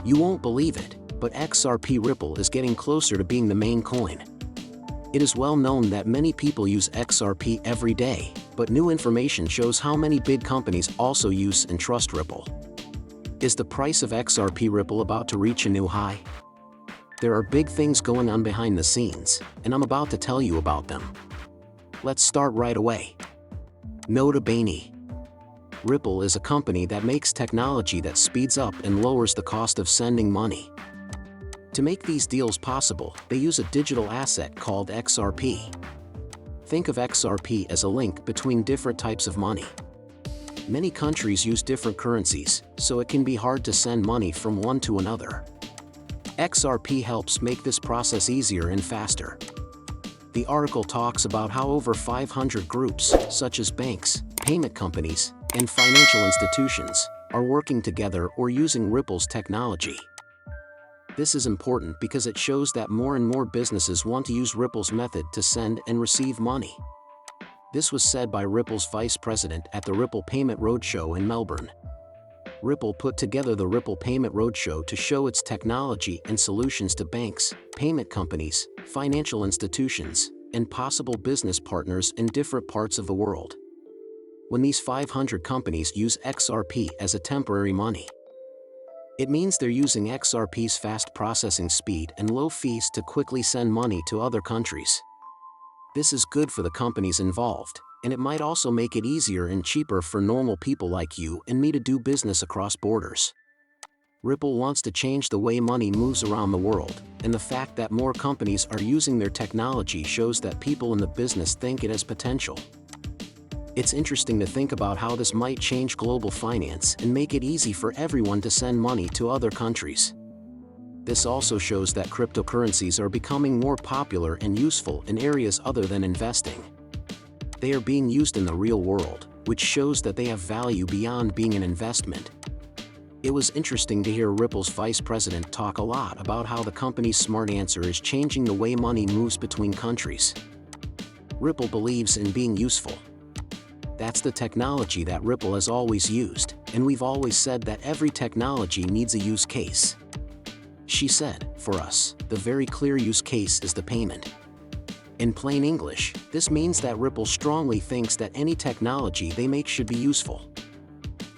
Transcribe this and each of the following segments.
You won't believe it, but XRP Ripple is getting closer to being the main coin. It is well known that many people use XRP every day, but new information shows how many big companies also use and trust Ripple. Is the price of XRP Ripple about to reach a new high? There are big things going on behind the scenes, and I'm about to tell you about them. Let's start right away. Nota bene. Ripple is a company that makes technology that speeds up and lowers the cost of sending money. To make these deals possible, they use a digital asset called XRP. Think of XRP as a link between different types of money. Many countries use different currencies, so it can be hard to send money from one to another. XRP helps make this process easier and faster. The article talks about how over 500 groups, such as banks, payment companies, and financial institutions, are working together or using Ripple's technology. This is important because it shows that more and more businesses want to use Ripple's method to send and receive money. This was said by Ripple's vice president at the Ripple Payment Roadshow in Melbourne. Ripple put together the Ripple Payment Roadshow to show its technology and solutions to banks, payment companies, financial institutions, and possible business partners in different parts of the world. When these 500 companies use XRP as a temporary money, it means they're using XRP's fast processing speed and low fees to quickly send money to other countries. This is good for the companies involved, and it might also make it easier and cheaper for normal people like you and me to do business across borders. Ripple wants to change the way money moves around the world, and the fact that more companies are using their technology shows that people in the business think it has potential. It's interesting to think about how this might change global finance and make it easy for everyone to send money to other countries. This also shows that cryptocurrencies are becoming more popular and useful in areas other than investing. They are being used in the real world, which shows that they have value beyond being an investment. It was interesting to hear Ripple's vice president talk a lot about how the company's smart answer is changing the way money moves between countries. Ripple believes in being useful. That's the technology that Ripple has always used, and we've always said that every technology needs a use case. She said, for us, the very clear use case is the payment. In plain English, this means that Ripple strongly thinks that any technology they make should be useful.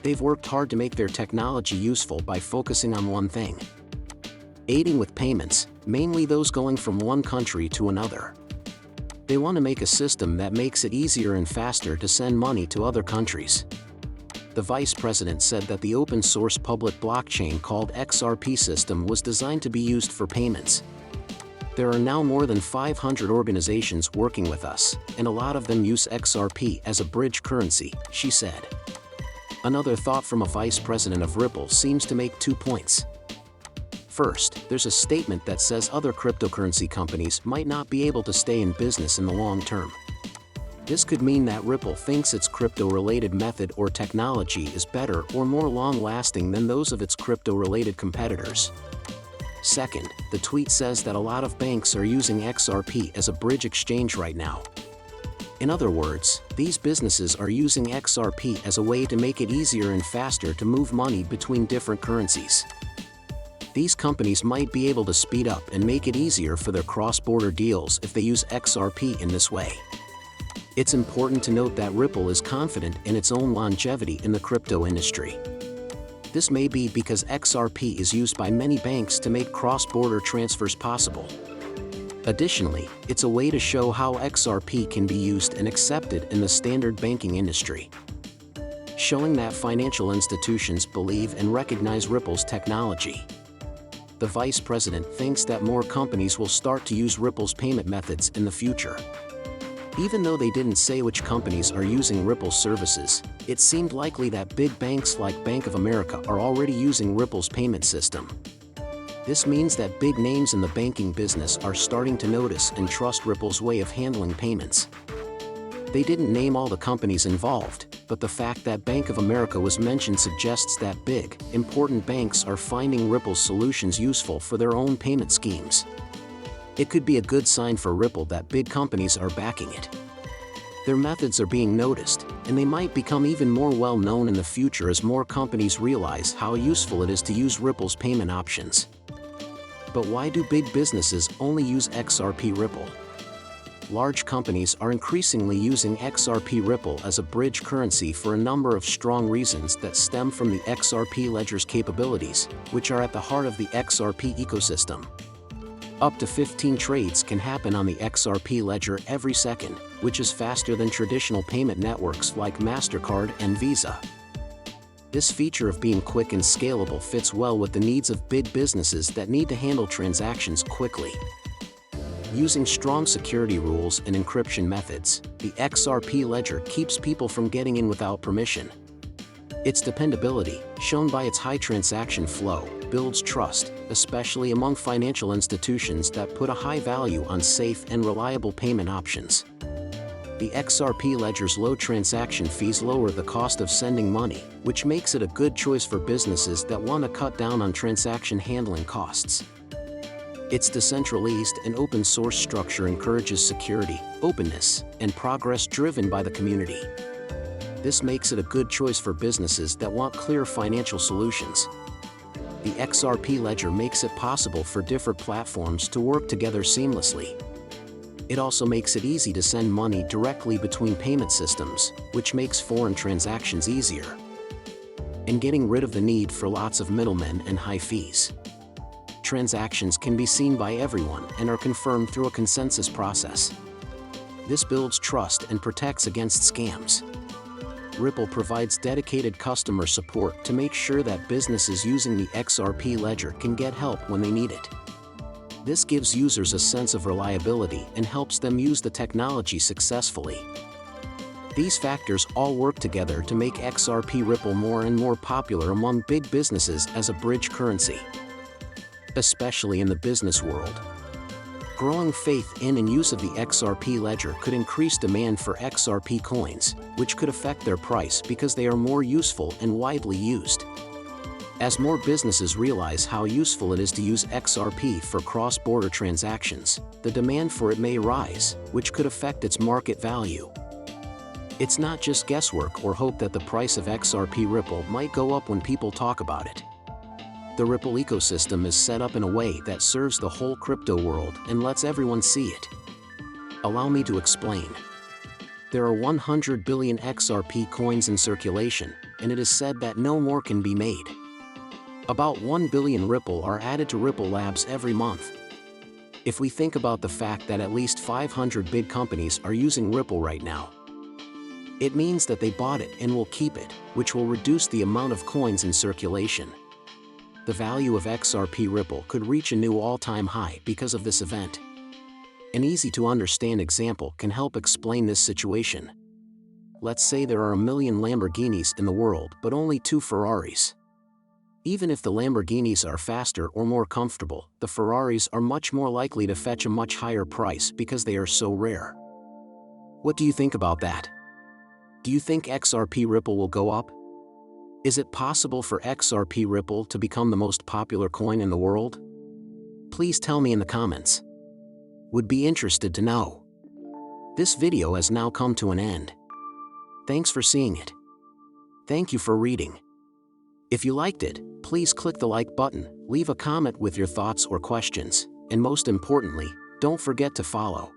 They've worked hard to make their technology useful by focusing on one thing: aiding with payments, mainly those going from one country to another. They want to make a system that makes it easier and faster to send money to other countries. The vice president said that the open-source public blockchain called XRP system was designed to be used for payments. There are now more than 500 organizations working with us, and a lot of them use XRP as a bridge currency, she said. Another thought from a vice president of Ripple seems to make 2 points. First, there's a statement that says other cryptocurrency companies might not be able to stay in business in the long term. This could mean that Ripple thinks its crypto-related method or technology is better or more long-lasting than those of its crypto-related competitors. Second, the tweet says that a lot of banks are using XRP as a bridge exchange right now. In other words, these businesses are using XRP as a way to make it easier and faster to move money between different currencies. These companies might be able to speed up and make it easier for their cross-border deals if they use XRP in this way. It's important to note that Ripple is confident in its own longevity in the crypto industry. This may be because XRP is used by many banks to make cross-border transfers possible. Additionally, it's a way to show how XRP can be used and accepted in the standard banking industry, showing that financial institutions believe and recognize Ripple's technology. The vice president thinks that more companies will start to use Ripple's payment methods in the future. Even though they didn't say which companies are using Ripple's services, it seemed likely that big banks like Bank of America are already using Ripple's payment system. This means that big names in the banking business are starting to notice and trust Ripple's way of handling payments. They didn't name all the companies involved, but the fact that Bank of America was mentioned suggests that big, important banks are finding Ripple's solutions useful for their own payment schemes. It could be a good sign for Ripple that big companies are backing it. Their methods are being noticed, and they might become even more well-known in the future as more companies realize how useful it is to use Ripple's payment options. But why do big businesses only use XRP Ripple? Large companies are increasingly using XRP Ripple as a bridge currency for a number of strong reasons that stem from the XRP ledger's capabilities, which are at the heart of the XRP ecosystem. Up to 15 trades can happen on the XRP ledger every second, which is faster than traditional payment networks like MasterCard and Visa. This feature of being quick and scalable fits well with the needs of big businesses that need to handle transactions quickly. Using strong security rules and encryption methods, the XRP ledger keeps people from getting in without permission. Its dependability, shown by its high transaction flow, builds trust, especially among financial institutions that put a high value on safe and reliable payment options. The XRP ledger's low transaction fees lower the cost of sending money, which makes it a good choice for businesses that want to cut down on transaction handling costs. Its decentralized and open-source structure encourages security, openness, and progress driven by the community. This makes it a good choice for businesses that want clear financial solutions. The XRP ledger makes it possible for different platforms to work together seamlessly. It also makes it easy to send money directly between payment systems, which makes foreign transactions easier. And getting rid of the need for lots of middlemen and high fees. Transactions can be seen by everyone and are confirmed through a consensus process. This builds trust and protects against scams. Ripple provides dedicated customer support to make sure that businesses using the XRP ledger can get help when they need it. This gives users a sense of reliability and helps them use the technology successfully. These factors all work together to make XRP Ripple more and more popular among big businesses as a bridge currency, especially in the business world. Growing faith in and use of the XRP ledger could increase demand for XRP coins, which could affect their price because they are more useful and widely used. As more businesses realize how useful it is to use XRP for cross-border transactions, the demand for it may rise, which could affect its market value. It's not just guesswork or hope that the price of XRP Ripple might go up when people talk about it. The Ripple ecosystem is set up in a way that serves the whole crypto world and lets everyone see it. Allow me to explain. There are 100 billion XRP coins in circulation, and it is said that no more can be made. About 1 billion Ripple are added to Ripple Labs every month. If we think about the fact that at least 500 big companies are using Ripple right now, it means that they bought it and will keep it, which will reduce the amount of coins in circulation. The value of XRP Ripple could reach a new all-time high because of this event. An easy-to-understand example can help explain this situation. Let's say there are 1 million Lamborghinis in the world but only 2 Ferraris. Even if the Lamborghinis are faster or more comfortable, the Ferraris are much more likely to fetch a much higher price because they are so rare. What do you think about that? Do you think XRP Ripple will go up? Is it possible for XRP Ripple to become the most popular coin in the world? Please tell me in the comments. Would be interested to know. This video has now come to an end. Thanks for seeing it. Thank you for reading. If you liked it, please click the like button, leave a comment with your thoughts or questions, and most importantly, don't forget to follow.